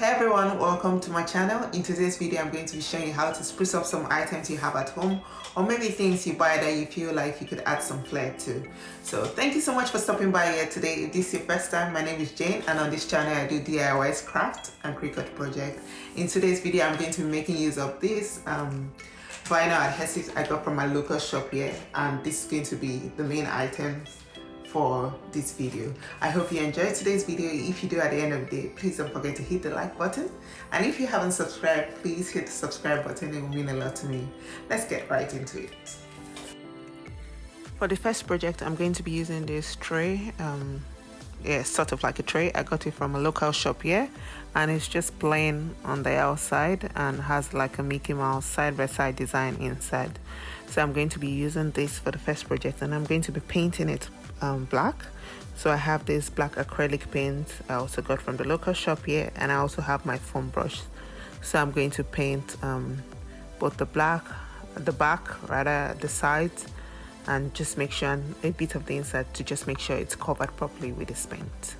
Hey everyone, welcome to my channel. In today's video I'm going to be showing you how to spruce up some items you have at home, or maybe things you buy that you feel like you could add some flair to. So thank you so much for stopping by here today. If this is your first time, my name is Jane, and on this channel I do DIYs, craft and cricut projects. In today's video I'm going to be making use of this vinyl adhesive I got from my local shop here, and this is going to be the main items for this video. I hope you enjoyed today's video. If you do, at the end of the day, please don't forget to hit the like button, and if you haven't subscribed, please hit the subscribe button. It will mean a lot to me. Let's get right into it. For the first project, I'm going to be using this tray. Yeah, sort of like a tray. I got it from a local shop here, and it's just plain on the outside and has like a Mickey Mouse side by side design inside. So I'm going to be using this for the first project, and I'm going to be painting it black. So I have this black acrylic paint I also got from the local shop here, and I also have my foam brush. So I'm going to paint both the back, the sides, and just make sure, and a bit of the inside, to just make sure it's covered properly with this paint.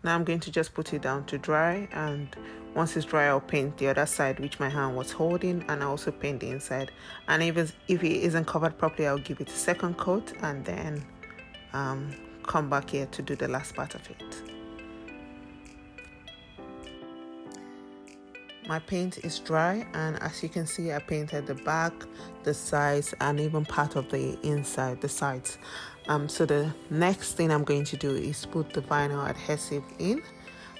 Now I'm going to just put it down to dry, and once it's dry I'll paint the other side which my hand was holding, and I also paint the inside. And if it isn't covered properly, I'll give it a second coat and then come back here to do the last part of it. My paint is dry, and as you can see, I painted the back, the sides, and even part of the inside, the sides. So the next thing I'm going to do is put the vinyl adhesive in,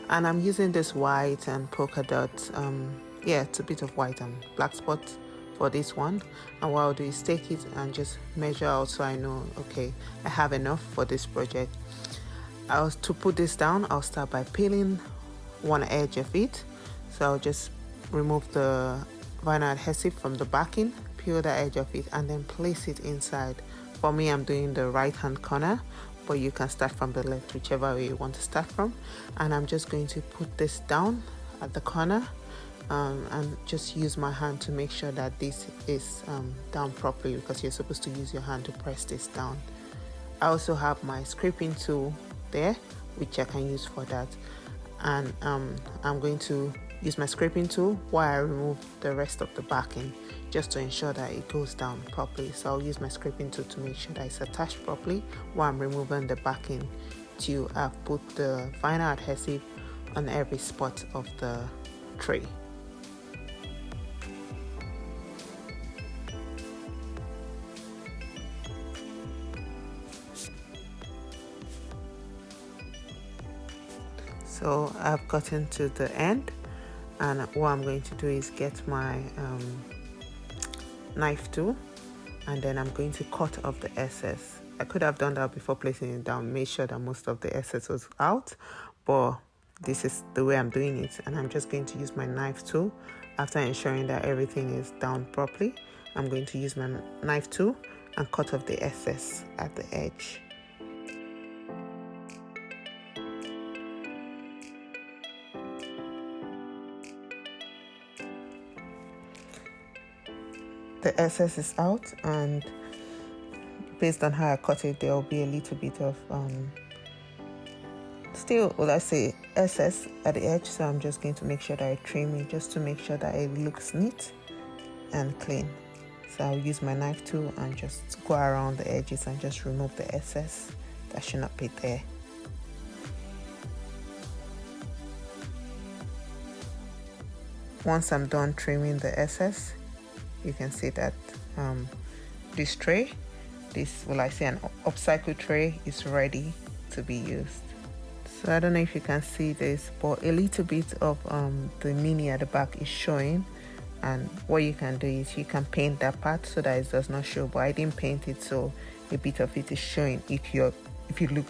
and I'm using this white and polka dot. Yeah, it's a bit of white and black spot for this one. And what I'll do is take it and just measure out, so I know, okay, I have enough for this project. To put this down, I'll start by peeling one edge of it. So I'll just remove the vinyl adhesive from the backing, peel the edge of it, and then place it inside. For me, I'm doing the right hand corner, but you can start from the left, whichever way you want to start from. And I'm just going to put this down at the corner, and just use my hand to make sure that this is down properly, because you're supposed to use your hand to press this down. I also have my scraping tool there, which I can use for that. And I'm going to use my scraping tool while I remove the rest of the backing, just to ensure that it goes down properly. So I'll use my scraping tool to make sure that it's attached properly while I'm removing the backing till I've put the vinyl adhesive on every spot of the tray. So I've gotten to the end, and what I'm going to do is get my knife tool, and then I'm going to cut off the excess. I could have done that before placing it down, made sure that most of the excess was out, but this is the way I'm doing it. And I'm just going to use my knife tool. After ensuring that everything is down properly, I'm going to use my knife tool and cut off the excess at the edge. The excess is out, and based on how I cut it, there will be a little bit of still, well, I say excess at the edge. So I'm just going to make sure that I trim it, just to make sure that it looks neat and clean. So I'll use my knife tool and just go around the edges and just remove the excess that should not be there. Once I'm done trimming the excess, you can see that this tray, an upcycle tray, is ready to be used. So I don't know if you can see this, but a little bit of the mini at the back is showing. And what you can do is you can paint that part so that it does not show, but I didn't paint it, so a bit of it is showing if you look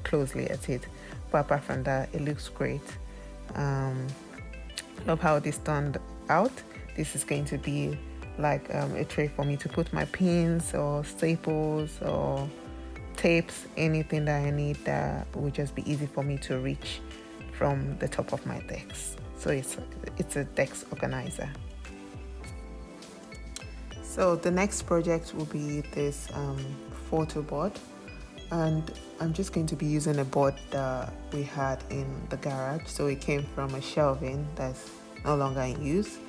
closely at it. But apart from that, it looks great. Love how this turned out. This is going to be like a tray for me to put my pins or staples or tapes, anything that I need that will just be easy for me to reach from the top of my desk. So it's a desk organizer. So the next project will be this photo board, and I'm just going to be using a board that we had in the garage. So it came from a shelving that's no longer in use,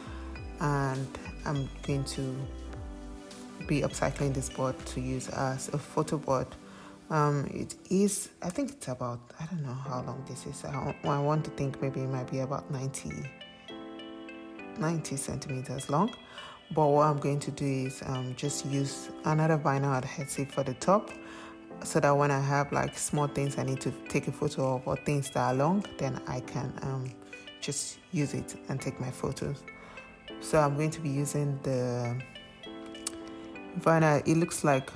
and I'm going to be upcycling this board to use as a photo board. It is, I think it's about, I don't know how long this is. I want to think maybe it might be about 90 centimeters long. But what I'm going to do is just use another vinyl adhesive for the top, so that when I have like small things I need to take a photo of or things that are long, then I can just use it and take my photos. So I'm going to be using the vinyl. It looks like,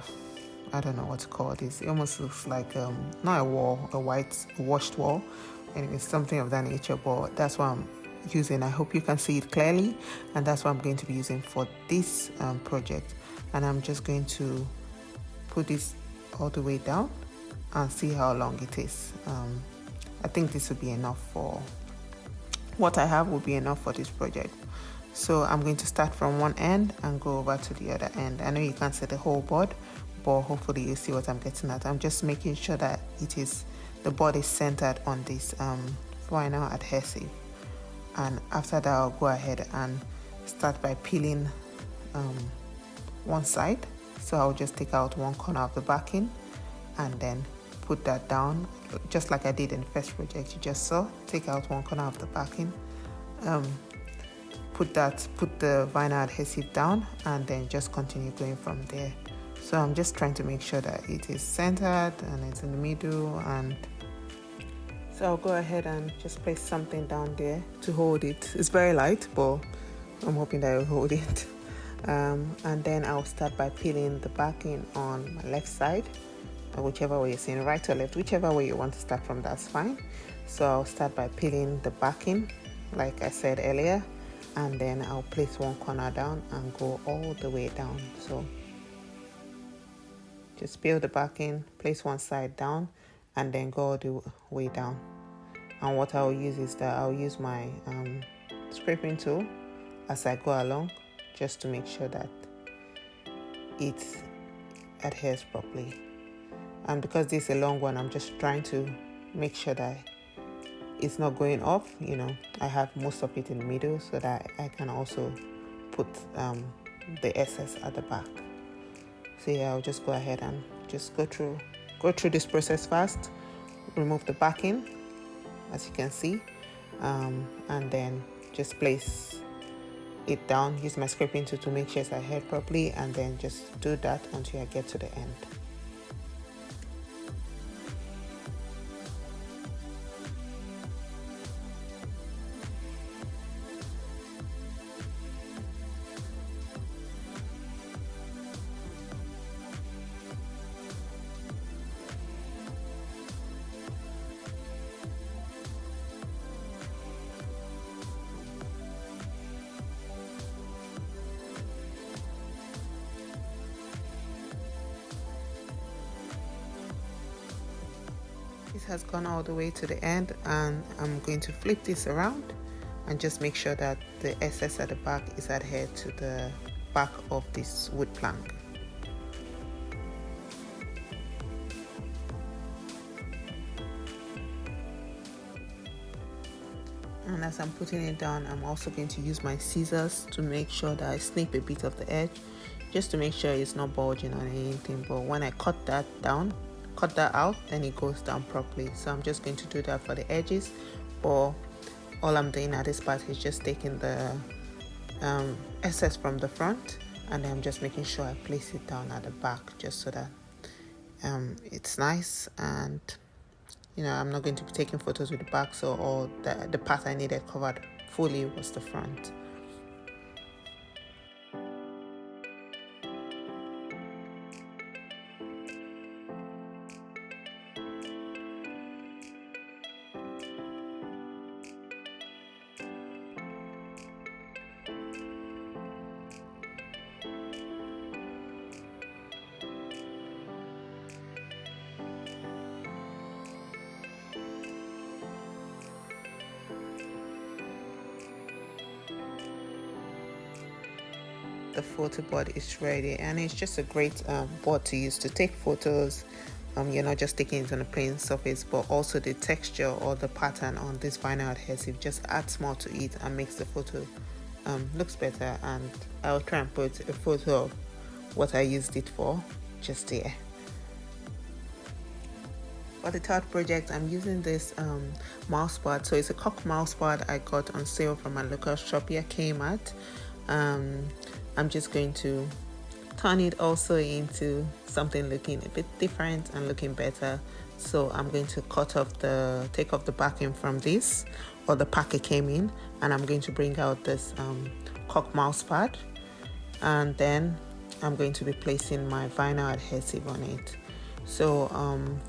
I don't know what to call this. It almost looks like not a wall, a washed wall, and it's something of that nature. But that's what I'm using. I hope you can see it clearly, and that's what I'm going to be using for this project. And I'm just going to put this all the way down and see how long it is. I think this will be enough for what I have. Will be enough for this project. So I'm going to start from one end and go over to the other end. I know you can't see the whole board, but hopefully you see what I'm getting at. I'm just making sure that the board is centered on this vinyl adhesive. And after that, I'll go ahead and start by peeling one side. So I'll just take out one corner of the backing and then put that down, just like I did in the first project you just saw. Take out one corner of the backing, put the vinyl adhesive down, and then just continue going from there. So I'm just trying to make sure that it is centered and it's in the middle. And so I'll go ahead and just place something down there to hold it. It's very light, but I'm hoping that it'll hold it. And then I'll start by peeling the backing on my left side, or whichever way you're seeing, right or left, whichever way you want to start from, that's fine. So I'll start by peeling the backing, like I said earlier, and then I'll place one corner down and go all the way down. So just peel the backing, place one side down, and then go all the way down. And what I'll use is that I'll use my scraping tool as I go along, just to make sure that it adheres properly. And because this is a long one, I'm just trying to make sure that it's not going off. I have most of it in the middle so that I can also put the excess at the back. So yeah, I'll just go ahead and just go through this process fast. Remove the backing, as you can see, and then just place it down. Use my scraping tool to make sure it's adhered properly, and then just do that until I get to the end. This has gone all the way to the end, and I'm going to flip this around and just make sure that the excess at the back is adhered to the back of this wood plank. And as I'm putting it down, I'm also going to use my scissors to make sure that I snip a bit of the edge, just to make sure it's not bulging on anything. But when I cut that out, then it goes down properly. So I'm just going to do that for the edges. But all I'm doing at this part is just taking the excess from the front, and then I'm just making sure I place it down at the back, just so that it's nice and I'm not going to be taking photos with the back, so all the part I needed covered fully was the front. The photo board is ready, and it's just a great board to use to take photos. You're not just taking it on a plain surface, but also the texture or the pattern on this vinyl adhesive just adds more to it and makes the photo looks better. And I'll try and put a photo of what I used it for just here. For the third project, I'm using this mouse pad. So it's a cork mouse pad I got on sale from my local shop here, Kmart. I'm just going to turn it also into something looking a bit different and looking better. So I'm going to take off the backing from this, or the pack it came in, and I'm going to bring out this cork mouse pad, and then I'm going to be placing my vinyl adhesive on it. So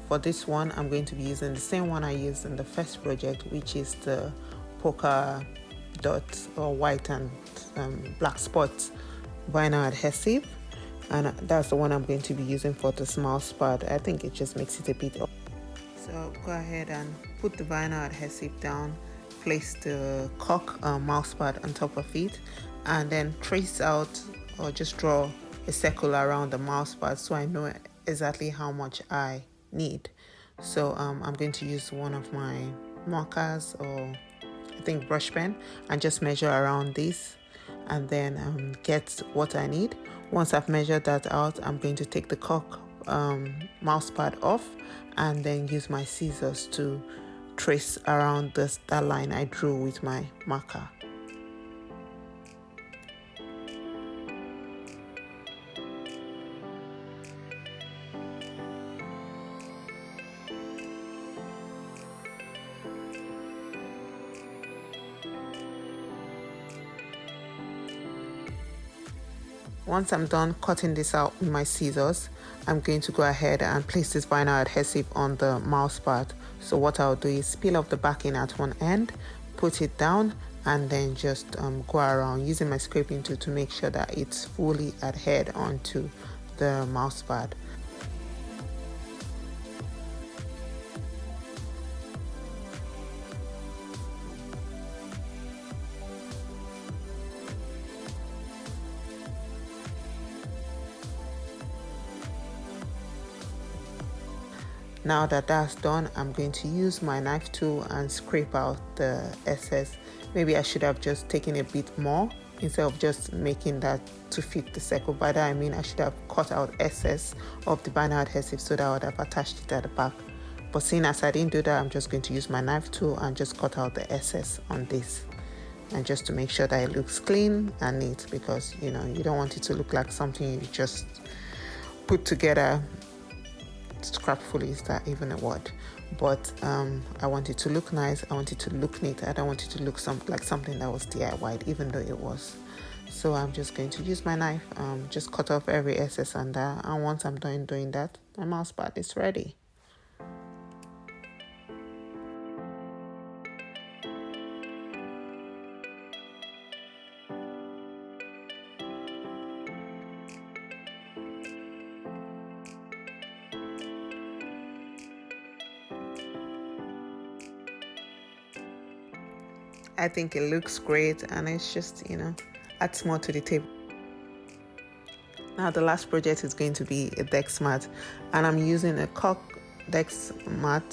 for this one, I'm going to be using the same one I used in the first project, which is the polka dot or white and black spots vinyl adhesive, and that's the one I'm going to be using for the mouse pad. I think it just makes it a bit. So go ahead and put the vinyl adhesive down, place the cork mouse pad on top of it, and then trace out or just draw a circle around the mouse pad so I know exactly how much I need. So I'm going to use one of my markers, or I think brush pen, and just measure around this, and then get what I need. Once I've measured that out, I'm going to take the cork mouse pad off and then use my scissors to trace around that line I drew with my marker. Once I'm done cutting this out with my scissors, I'm going to go ahead and place this vinyl adhesive on the mouse pad. So what I'll do is peel off the backing at one end, put it down, and then just go around using my scraping tool to make sure that it's fully adhered onto the mouse pad. Now that that's done, I'm going to use my knife tool and scrape out the excess. Maybe I should have just taken a bit more instead of just making that to fit the circle. By that I mean I should have cut out excess of the vinyl adhesive so that I would have attached it at the back. But seeing as I didn't do that, I'm just going to use my knife tool and just cut out the excess on this. And just to make sure that it looks clean and neat, because you don't want it to look like something you just put together scrapfully. Is that even a word? But I want it to look nice, I want it to look neat. I don't want it to look like something that was DIY'd, even though it was. So I'm just going to use my knife, just cut off every excess on that, and once I'm done doing that, my mouse pad is ready. I think it looks great, and it's just, adds more to the table. Now the last project is going to be a desk mat, and I'm using a cork desk mat.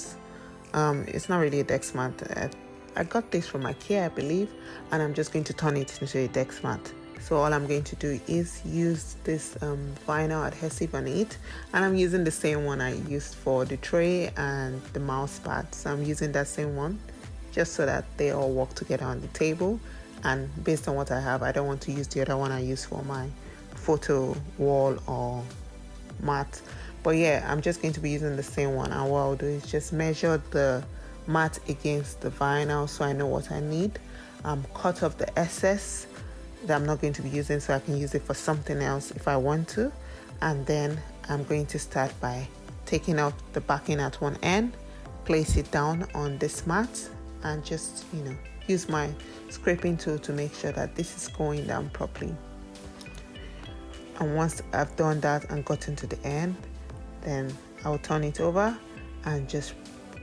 It's not really a desk mat. I got this from IKEA, I believe, and I'm just going to turn it into a desk mat. So all I'm going to do is use this vinyl adhesive on it, and I'm using the same one I used for the tray and the mouse pad. So I'm using that same one, just so that they all work together on the table. And based on what I have, I don't want to use the other one I use for my photo wall or mat, But yeah, I'm just going to be using the same one, and what I'll do is just measure the mat against the vinyl so I know what I need. Cut off the excess that I'm not going to be using so I can use it for something else if I want to. And then I'm going to start by taking out the backing at one end, place it down on this mat, and just use my scraping tool to make sure that this is going down properly. And once I've done that and gotten to the end, then I'll turn it over and just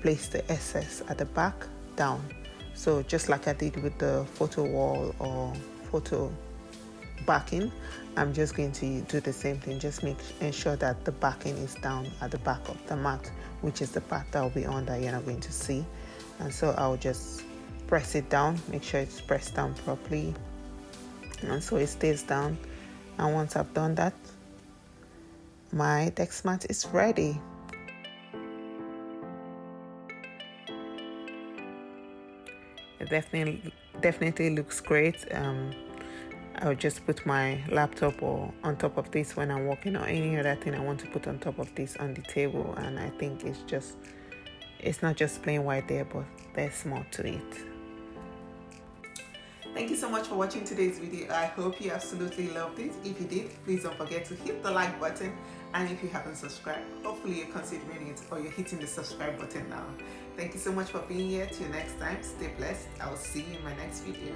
place the excess at the back down. So just like I did with the photo wall or photo backing, I'm just going to do the same thing. Just ensure that the backing is down at the back of the mat, which is the part that will be on that you're not going to see. And so I'll just press it down, make sure it's pressed down properly, and so it stays down. And once I've done that, my desk mat is ready. It definitely looks great. I'll just put my laptop or on top of this when I'm working, or any other thing I want to put on top of this on the table, and I think it's not just plain white there, but there's more to it. Thank you so much for watching today's video. I hope you absolutely loved it. If you did, please don't forget to hit the like button, and if you haven't subscribed, hopefully you're considering it, or you're hitting the subscribe button now. Thank you so much for being here. Till next time, stay blessed. I will see you in my next video.